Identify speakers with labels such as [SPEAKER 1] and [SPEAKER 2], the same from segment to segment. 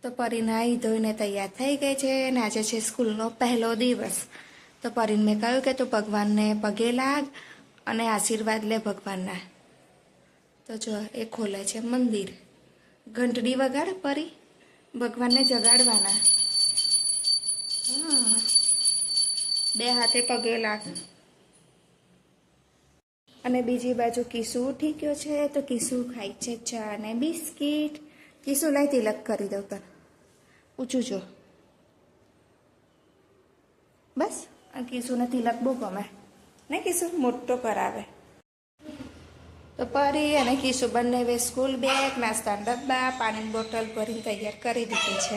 [SPEAKER 1] તો પરી નાહી ધોઈને તૈયાર થઈ ગઈ છે અને આજે છે સ્કૂલનો પહેલો દિવસ. તો પરીને મેં કહ્યું કે તું ભગવાનને પગે લાગ અને આશીર્વાદ લે ભગવાનના. તો જો એ ખોલે છે મંદિર. ઘંટડી વગાડ પરી, ભગવાનને જગાડવાના. હા, બે હાથે પગે લાગ. અને બીજી બાજુ કિસુ ઉઠી ગયો છે તો કિસુ ખાય છે ચા અને બિસ્કીટ. કિસુ લાઈ તિલક કરી દઉં તને. ઊંચું જો બસ. આ કિસુને તિલક બહુ ગમે ને, કિસુ મોટો કરાવે. તો પરી અને કિસુ બંને સ્કૂલ બેગ, નાસ્તાના ડબ્બા, પાણીની બોટલ ભરીને તૈયાર કરી દીધી છે.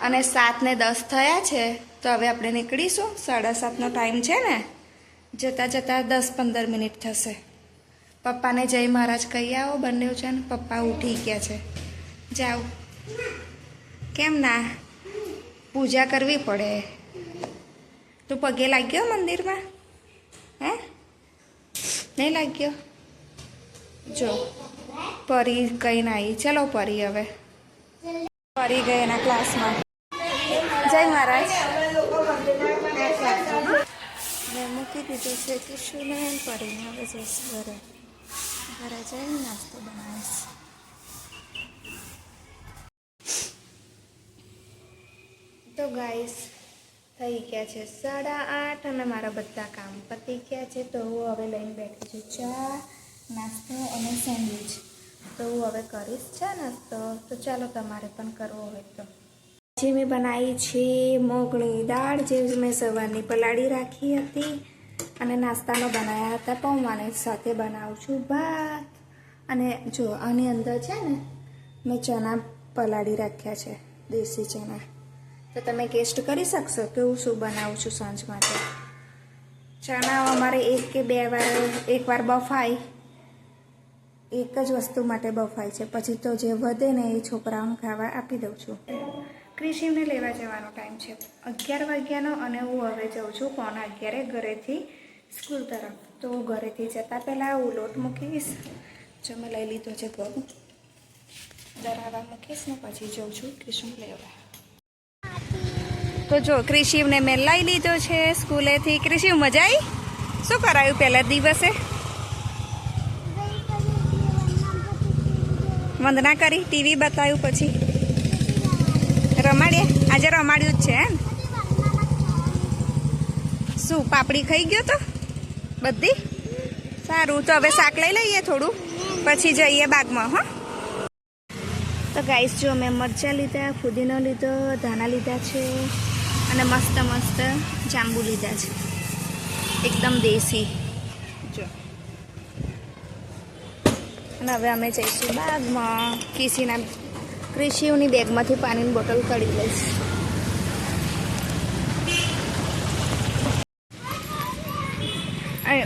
[SPEAKER 1] અને 7:10 થયા છે તો હવે આપણે નીકળીશું. 7:30નો ટાઈમ છે ને, જતાં જતાં 10-15 મિનિટ થશે. પપ્પાને જય મહારાજ કહી આવો બંને છે ને. પપ્પા ઉઠી ગયા છે. જાઓ. કેમ ના? પૂજા કરવી પડે. તું પગે લાગ્યો મંદિરમાં? હે નહીં લાગ્યો? જો પરી કઈ ના આવી. ચલો પરી હવે પરી ગઈ એના ક્લાસમાં. જય મહારાજ. મેં મૂકી દીધું છે કિશુને પરીને. હવે જઈશ ઘરે. ઘરે જઈને નાસ્તો બનાવીશ. તો ગાઈસ થઈ ગયા છે 8:30 અને મારા બધા કામ પતી ગયા છે. તો હું હવે લઈને બેઠી છું ચા, નાસ્તો અને સેન્ડવિચ. તો હું હવે કરીશ ચા નાસ્તો. તો ચાલો તમારે પણ કરવો હોય તો. જે મેં બનાવી છે મોગળી દાળ, જે મેં સવારની પલાળી રાખી હતી. અને નાસ્તામાં બનાવ્યા હતા પૌવાની. સાથે બનાવું છું ભાત. અને જો આની અંદર છે ને મેં ચણા પલાળી રાખ્યા છે, દેશી ચણા. તો તમે ટેસ્ટ કરી શકશો કે હું શું બનાવું છું સાંજ માટે. ચણા અમારે 1 કે 2 વાર, 1 વાર બફાય. એક જ વસ્તુ માટે બફાય છે. પછી તો જે વધે ને એ છોકરાઓને ખાવા આપી દઉં છું. ક્રિશિવને લેવા જવાનો ટાઈમ છે 11 વાગ્યાનો. અને હું હવે જાઉં છું 11:15 ઘરેથી સ્કૂલ તરફ. તો હું ઘરેથી જતાં પહેલાં હું લોટ મૂકીશ. જો મેં લઈ લીધો છે ઘઉં, દરાવા મૂકીશ ને પછી જાઉં છું ક્રિશિવ લેવા. તો જો ક્રિશિવને મેં લઈ લીધો છે સ્કૂલેથી. ક્રિશિવ મજા આવી? શું કરાયું પહેલા દિવસે? વંદના કરી, ટીવી બતાવ્યું, પછી રમાડ્યા. આજે રમાડ્યું જ છે એમ? શું પાપડી ખાઈ ગયો તો બધી? સારું. તો હવે શાક લઈ લઈએ થોડું, પછી જઈએ બાગમાં. હા. તો ગાઈસ જો મેં મરચાં લીધા, ફુદીનો લીધો, ધાણા લીધા છે અને મસ્ત મસ્ત જાંબુ લીધા છે, એકદમ દેશી. જો અને હવે અમે જઈશું બાગમાં. ક્રિશિવની બેગમાંથી પાણીની બોટલ કાઢી લઈશ.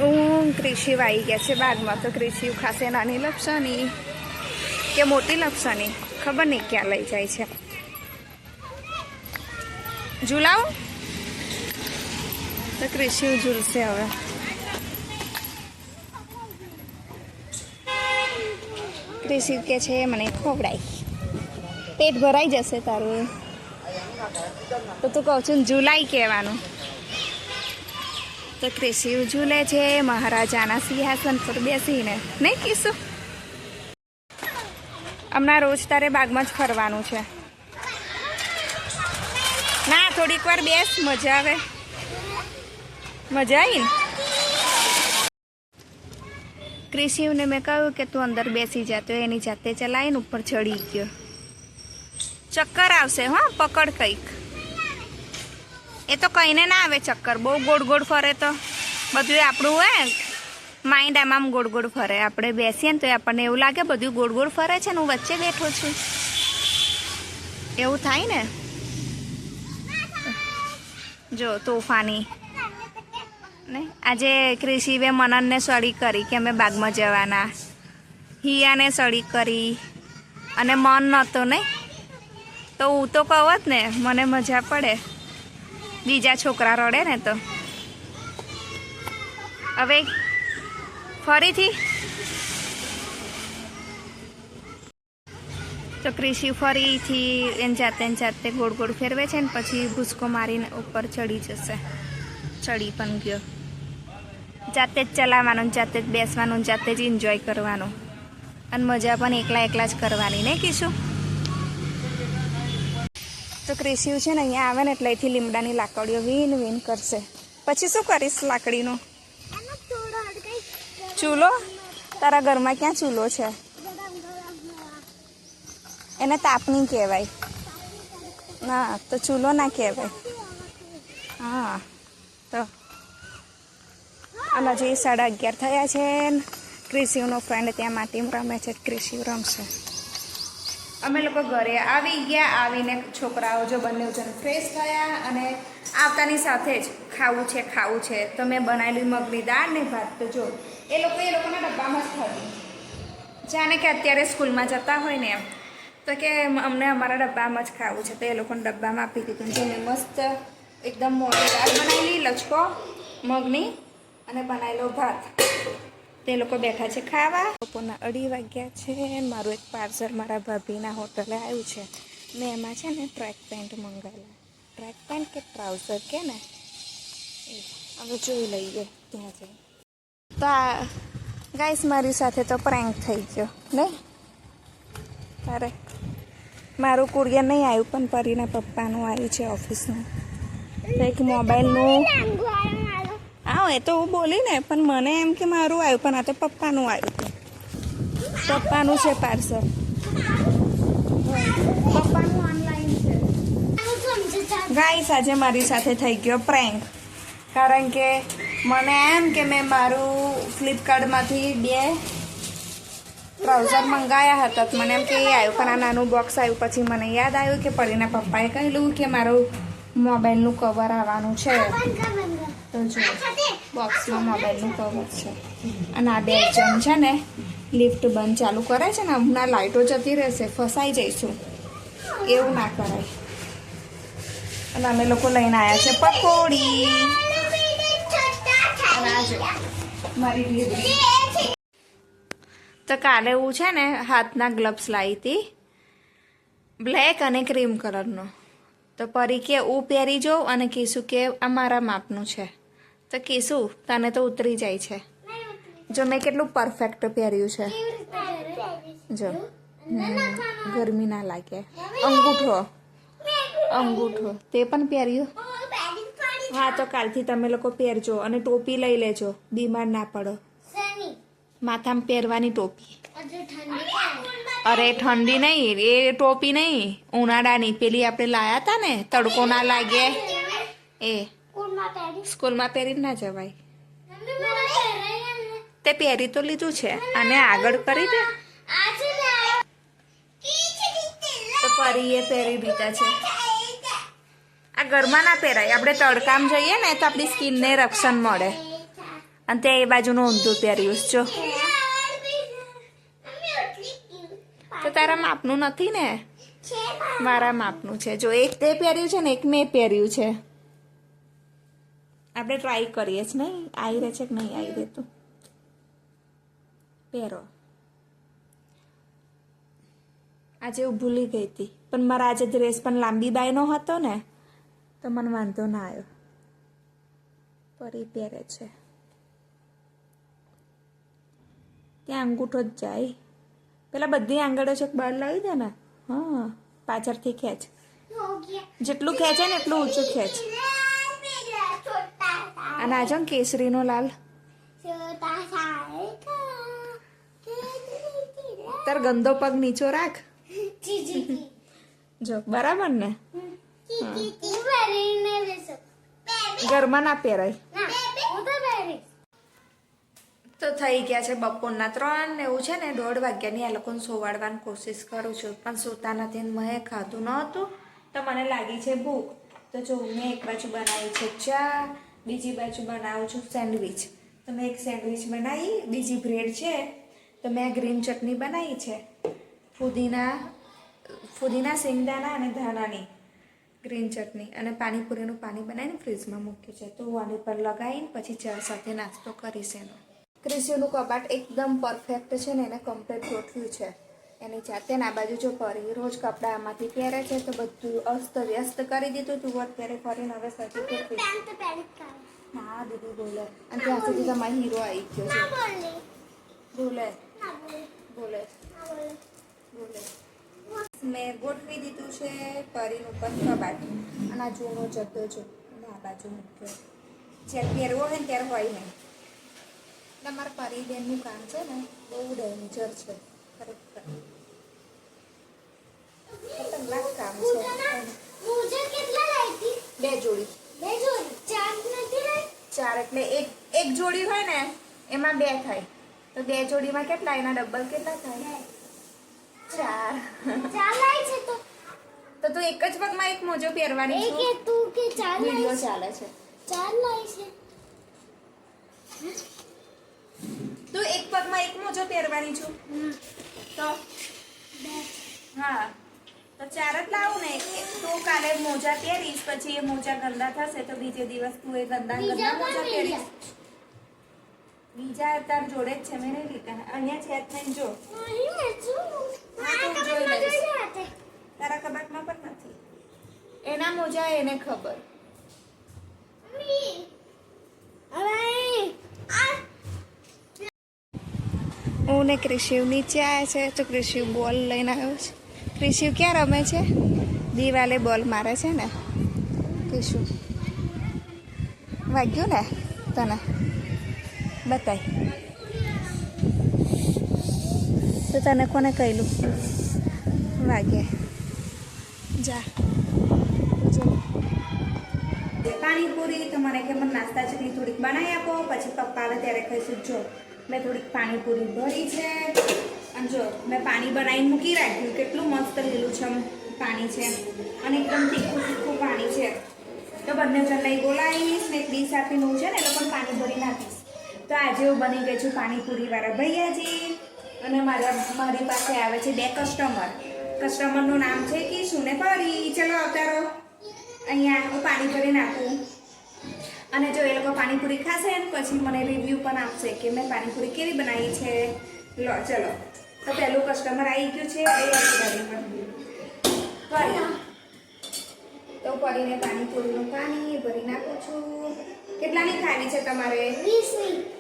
[SPEAKER 1] હું ક્રિશિવ આવી ગયા છે બાગમાં. તો ક્રિશિવ ખાસે નાની લપસણી કે મોટી લપસણી, ખબર નહીં ક્યાં લઈ જાય છે. ઝૂલાવું તો ક્રિશિવ ઝૂલશે હવે. ક્રિશિવ કે છે મને ખવડાય, પેટ ભરાઈ જશે તારું. તો તું કહું છું ઝૂલાઈ કહેવાનું. તો ક્રિશિવ ઝૂલે છે મહારાજાના સિંહાસન પર બેસીને. નહીં કીશું? હમણાં રોજ તારે બાગમાં જ ફરવાનું છે. ના, થોડીક વાર બેસ, મજા આવે. મજા આવી ને? ક્રિશિવને મેં કહ્યું કે તું અંદર બેસી જા, તો એની જાતે ચલાવીને ઉપર ચડી ગયો. ચક્કર આવશે. હા, પકડ કંઈક. એ તો કહીને ના આવે ચક્કર. બહુ ગોળ ગોળ ફરે તો બધું આપણું હોય માઇન્ડ આમ ગોળ ગોળ ફરે. આપણે બેસીએ ને તો આપણને એવું લાગે બધું ગોળ ગોળ ફરે છે ને હું વચ્ચે બેઠો છું, એવું થાય ને. જો તોફાની ને. આજે ક્રિશિવે મનનને સળી કરી કે અમે બાગમાં જવાના. હિયાને સળી કરી અને મન નહોતો નહીં. તો હું તો કહું જ ને, મને મજા પડે બીજા છોકરા રડે ને તો. હવે ફરીથી તો ક્રિશી ફરીથી એને જાતે ગોળ ગોળ ફેરવે છે ને પછી ભૂસકો મારીને ઉપર ચડી જશે. ચડી પણ ગયો. જાતે જ ચલાવવાનું, જાતે જ બેસવાનું, જાતે જ એન્જોય કરવાનું અને મજા પણ એકલા જ કરવાની, નહીં કીશું? તો ક્રિશિવ છે ને અહીંયા આવે ને એટલે અહીંથી લીમડાની લાકડીઓ વીન કરશે. પછી શું કરીશ લાકડીનો? ચૂલો? તારા ઘરમાં ક્યાં ચૂલો છે? એને તાપની કહેવાય. ના તો ચૂલો ના કહેવાય. હા તો અને હજી 11:30 થયા છે. ક્રિશિવનો ફ્રેન્ડ ત્યાં માટીમાં રમે છે. ક્રિશિવ રમશે. અમે લોકો ઘરે આવી ગયા. આવીને છોકરાઓ જો બંને જણ ફ્રેશ થયા અને આવતાની સાથે જ ખાવું છે તો મેં બનાવેલી મગની દાળ ને ભાત. તો જો એ લોકોના ડબ્બામાં જ ખાધું. જાણે કે અત્યારે સ્કૂલમાં જતા હોય ને એમ. તો કે અમને અમારા ડબ્બામાં જ ખાવું છે તો એ લોકોને ડબ્બામાં આપી દીધું. જો મેં મસ્ત એકદમ મોટી દાળ બનાવેલી, લચકો મગની અને બનાવેલો ભાત. તે લોકો બેઠા છે ખાવા. બપોરના 2:30 વાગ્યા છે. મારું એક પાર્સલ મારા ભાભીના હોટલે આવ્યું છે. મેં એમાં છે ને ટ્રેક પેન્ટ મંગાવેલા. ટ્રેક પેન્ટ કે ટ્રાઉઝર કે ને એ હવે જોઈ લઈએ ત્યાં જઈ. તો આ ગાઈસ મારી સાથે તો પ્રેન્ક થઈ ગયો નહીં? તારે મારું કુરિયર નહીં આવ્યું પણ પરીના પપ્પાનું આવ્યું છે ઓફિસનું. એક મોબાઈલનું. હા એ તો હું બોલી ને પણ મને એમ કે મારું આવ્યું પણ આ તો પપ્પાનું આવ્યું હતું. પપ્પાનું છે પાર્સલ. પપ્પાનું ઓનલાઈન છે. ગાઈસ આજે મારી સાથે થઈ ગયો પ્રેન્ક. કારણ કે મને એમ કે મેં મારું ફ્લિપકાર્ટમાંથી 2 ટ્રાઉઝર મંગાવ્યા હતા તો મને એમ કે એ આવ્યું પણ આ નાનું બોક્સ આવ્યું. પછી મને યાદ આવ્યું કે પરીના પપ્પાએ કહેલું કે મારું મોબાઈલનું કવર આવવાનું છે. તો જો બોક્સમાં મોબાઈલનું કવર છે. અને આ 2 જણ છે ને લિફ્ટ બંધ ચાલુ કરે છે ને હમણાં લાઇટો જતી રહેશે, ફસાઈ જઈશું. એવું ના કરાય. અને અમે લોકો લઈને આવ્યા છે પકોડી. મારી દીદી તો કાલે હું છે ને હાથના ગ્લવ્સ લાવી હતી બ્લેક અને ક્રીમ કલરનો. તો પરી કે હું પહેરી જાઉં અને કીશું કે આ મારા માપનું છે. તો કીશું તને તો ઉતરી જાય છે. જો મેં કેટલું પરફેક્ટ પહેર્યું છે. જો ગરમી ના લાગે. અંગૂઠો તે પણ પહેર્યું. હા તો કાલથી તમે લોકો પહેરજો અને ટોપી લઈ લેજો, બીમાર ના પડો. માથામાં પહેરવાની ટોપી. અરે ઠંડી નહીં, એ ટોપી નહીં, ઉનાળાની પેલી આપણે લાયા હતા ને તડકો ના લાગે એ. સ્કૂલમાં પહેરીને ના જવાય. તે પહેરી તો લીધું છે અને આગળ કરી દે. તો ફરી એ પહેરી લીધા છે. આ ઘરમાં ના પહેરાય. આપણે તડકામાં જઈએ ને તો આપણી સ્કિનને રક્ષણ મળે. અને તે એ બાજુનું ઊંધું પહેર્યું જો. તો તારા માપનું નથી ને? મારા માપનું છે. જો એક તે પહેર્યું છે ને એક મેં પહેર્યું છે. આપણે ટ્રાય કરીએ જ નહીં આવી રહે છે કે નહીં આવી રહેતું. પહેરો. આજે હું ભૂલી ગઈ હતી પણ મારા આજે ડ્રેસ પણ લાંબી બાયનો હતો ને તો મને વાંધો ના આવ્યો. પરી પહેરે છે. ત્યાં અંગૂઠો જ જાય. પેલા બધી આંગળીઓ છે બહાર લાવી દે ને. હા પાછળથી ખેંચ. જેટલું ખેંચે ને એટલું ઊંચું ખેંચ. અને આજો કેસરીનો લાલ. તાર ગંદો પગ નીચો રાખ. જો બરાબર ને? ઘરમાં ના પહેરાય. તો થઈ ગયા છે બપોરના 3 ને એવું છે ને 1:30 વાગ્યાની આ લોકોને સોવાડવાની કોશિશ કરું છું પણ સૂતા નથી. મેં ખાધું નહોતું તો મને લાગી છે ભૂખ. તો જો મેં એક બાજુ બનાવી છે ચા, બીજી બાજુ બનાવું છું સેન્ડવિચ. તો મેં એક સેન્ડવિચ બનાવી, બીજી બ્રેડ છે. તો મેં ગ્રીન ચટણી બનાવી છે ફુદીના શેંગદાણા અને ધાણાની ગ્રીન ચટણી. અને પાણીપુરીનું પાણી બનાવીને ફ્રીજમાં મૂક્યું છે. તો આની પર લગાવીને પછી ચા સાથે નાસ્તો કરીશ એનો. ક્રિશિવનું કબાટ એકદમ પરફેક્ટ છે ને એને કમ્પ્લીટ ગોઠવ્યું છે. એની જાતે ને આ બાજુ જો ફરી રોજ કપડાં આમાંથી પહેરે છે તો બધું અસ્ત વ્યસ્ત કરી દીધું તું અત્યારે ફરીને હવે સજી હા દીદી બોલે અને ત્યાં સુધી તમારો હીરો આવી ગયો છે બોલે બોલે બોલે મેં ગોઠવી દીધું છે પરીનું ઉપર કબાટ અને આ જૂનો જતો જો અને આ બાજુ મૂક્યો જ્યારે પહેરવો હોય ને ત્યારે હોય નહીં તમારા પરીબેનનું કામ છે ને બહુ ડેન્જર છે ખરેખર ખતરનાક કામ છે બે જોડી ચાર એટલે એક જોડી હોય ને એમાં બે થાય તો બે જોડીમાં કેટલા એના ડબલ કેટલા થાય ચાર તો તું એક જ પગમાં એક મોજો પહેરવાની છે વિડિયો ચાલે છે તું એક પગમાં એક મોજો પહેરવાની છું તો હા તો ચાર જ લાવું ને તું કાલે મોજા પહેરીશ પછી એ મોજા ગંદા થશે તો બીજે દિવસ તું એ ગંદા મોજા પહેરીશ બીજા તાર જોડે જ છે મેં નહીં લીધા અહીંયા છે જ નહીં જો જોઈ લઈશ તારા કબાટમાં પણ નથી એના મોજા એને ખબર હું ને ક્રિશિવ નીચે આવ્યા છે તો ક્રિશિવ બોલ લઈને આવ્યો છે ક્રિશિવ ક્યાં રમે છે દિવાલે બોલ મારે છે ને ક્રિશિવ વાગ્યું ને તને બતાય તો તને કોને કહેલું વાગે જા પાણીપુરી તો મને કે મને નાસ્તા ચટણી થોડીક બનાવી આપો પછી પપ્પા આવે ત્યારે કહીશું જો મેં થોડીક પાણીપુરી ભરી છે અને જો મેં પાણી બનાવીને મૂકી રાખ્યું કેટલું મસ્ત લીલુંછમ પાણી છે અને એકદમ તીખું તીખું પાણી છે તો બંને જણ બોલાવીશ ને એક ડીશ આપીને હું છે ને એ લોકોને પાણી ભરી નાખીશ તો આજે હું બની ગઈ છું પાણીપુરીવાળા ભૈયાજી અને મારી પાસે આવે છે બે કસ્ટમરનું નામ છે કે સુને પરી ચલો અવતારો અહીંયા હું પાણી ભરી નાખું અને જો એ લોકો પાણીપુરી ખાશે ને પછી મને રિવ્યૂ પણ આપશે કે મેં પાણીપુરી કેવી બનાવી છે લો ચલો તો પહેલું કસ્ટમર આવી ગયું છે એ પરી તો પરીને પાણીપુરીનું પાણી ભરી નાખું છું કેટલાની ખાવી છે તમારે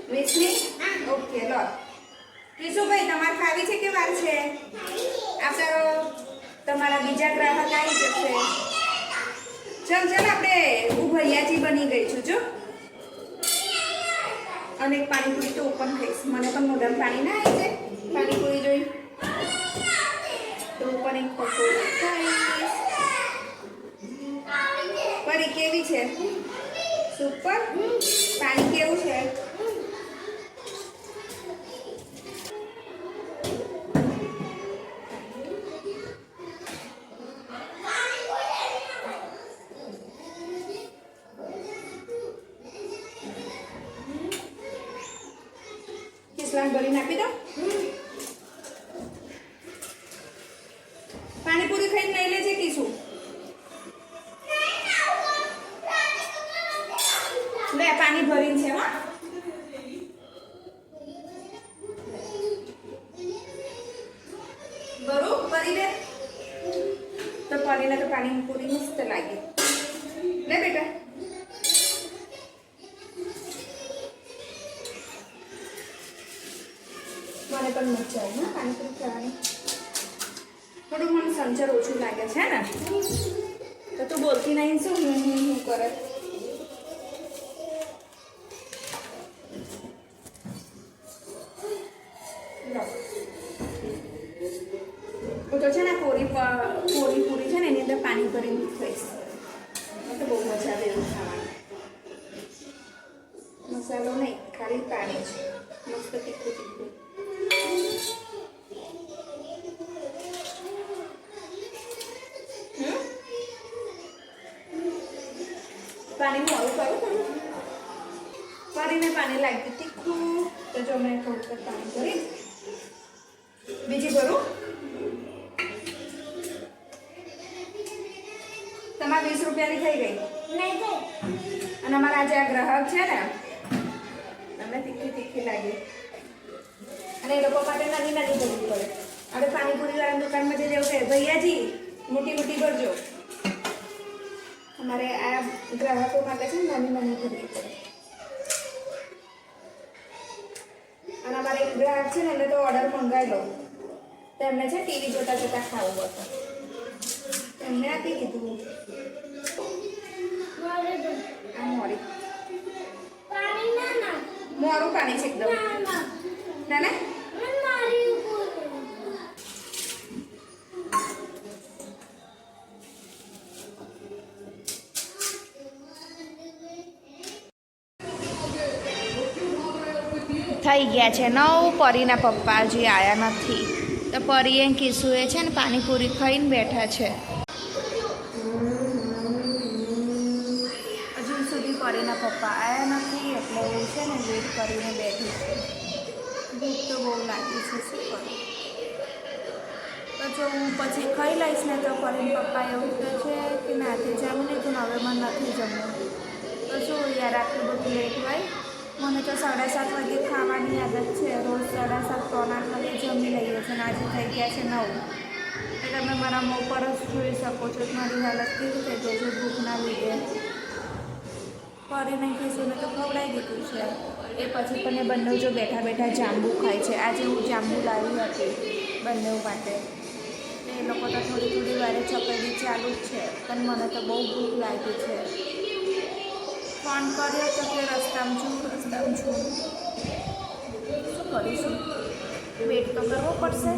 [SPEAKER 1] 20ની ઓકે લો કિશુભાઈ તમારે ખાવી છે કે વાર છે આપણા તમારા બીજા ગ્રાહક આવી જશે ચલ આપણે હું ભૈયાજી બની ગઈ છું જો અને એક પાણીપુરી તો ઓપન ખાઈશ મને પણ મોઢામાં પાણી ના આવી છે પાણીપુરી જોઈ તો પણ એક પકોડી ખાઈશ પરી કેવી છે સુપર પાણી કેવું છે કિસલાન ભરીને આપી દો પાણીપુરી ખાઈને લઈ લેજે કીશું લે પાણી ભરીને છે હા ભરું ભરી દે તો પરીને તો પાણીપુરી મસ્ત લાગે લે બેટા મને પણ મજા આવી હા પાણીપુરી ખાવાની થોડું મને સંચર ઓછું લાગે છે ને તો તું બોલતી નહીં શું હું કરે હું તો છે ને પૂરી છે ને એની અંદર પાણી ભરીને ખાઈશ તો બહુ મજા આવે એવું ખાવાનું મસાલો નહીં ખાલી પાણી છે મસ્ત તીખું તીખું પાણી મોડું કરું ફરીને પાણી લાગ્યું તીખું તો જો મેં થોડુંક પાણી ભરી બીજી ભરું તમારે 20 રૂપિયાની થઈ ગઈ અને અમારા જે આ ગ્રાહક છે ને અમને તીખી લાગી અને એ લોકો માટે નાની ભરવી પડે આપણે પાણીપુરી જેવું કહે ભૈયાજી મોટી મોટી ભરજો. અમારે આ ગ્રાહકો માટે છે ને નાની નાની ભરવી પડે. અને અમારે એક ગ્રાહક છે ને એમને તો ઓર્ડર મંગાવી લો તો એમને છે ટીવી જોતા જોતા ખાવું હતું. એમને આપી દીધું. આ મોરી મોરું પાણી છે એકદમ. ના ના થઈ ગયા છે 9. પરીના પપ્પા હજી આવ્યા નથી તો પરીએ કિસ્સુએ છે ને પાણીપુરી ખાઈને બેઠા છે. હજુ સુધી પરીના પપ્પા આવ્યા નથી એટલે એ છે ને વેઇટ કરીને બેઠી છે. ભૂખ તો બહુ લાગી છે શું કરું. તો જો હું પછી ખાઈ લઈશ ને તો પરીના પપ્પા એવું કહે છે કે નાથી જમું લીધું હવે મને નથી જમવું. તો શું યાર આટલું બધું લેટ હોય. મને તો 7:30 વાગે ખાવાની આદત છે. રોજ 7:30 3 વાગે જમી લઈએ છીએ અને આજે થઈ ગયા છે 9. એટલે તમે મારા મોં પર જ જોઈ શકો છો કે મારી હાલત કેવી થઈ ગઈ છે ભૂખના લીધે. ફરીને ખીસુને તો ખવડાવી દીધું છે. એ પછી પણ એ બંને જો બેઠા બેઠા જાંબુ ખાય છે. આજે હું જાંબુ લાવી હતી બંને માટે. એ લોકો તો થોડી થોડી વારે ચપેડી ચાલુ જ છે પણ મને તો બહુ ભૂખ લાગી છે. ફોન કર્યો તો કે રસ્તામાં છું. શું કરીશું? વેટ તો કરવો પડશે.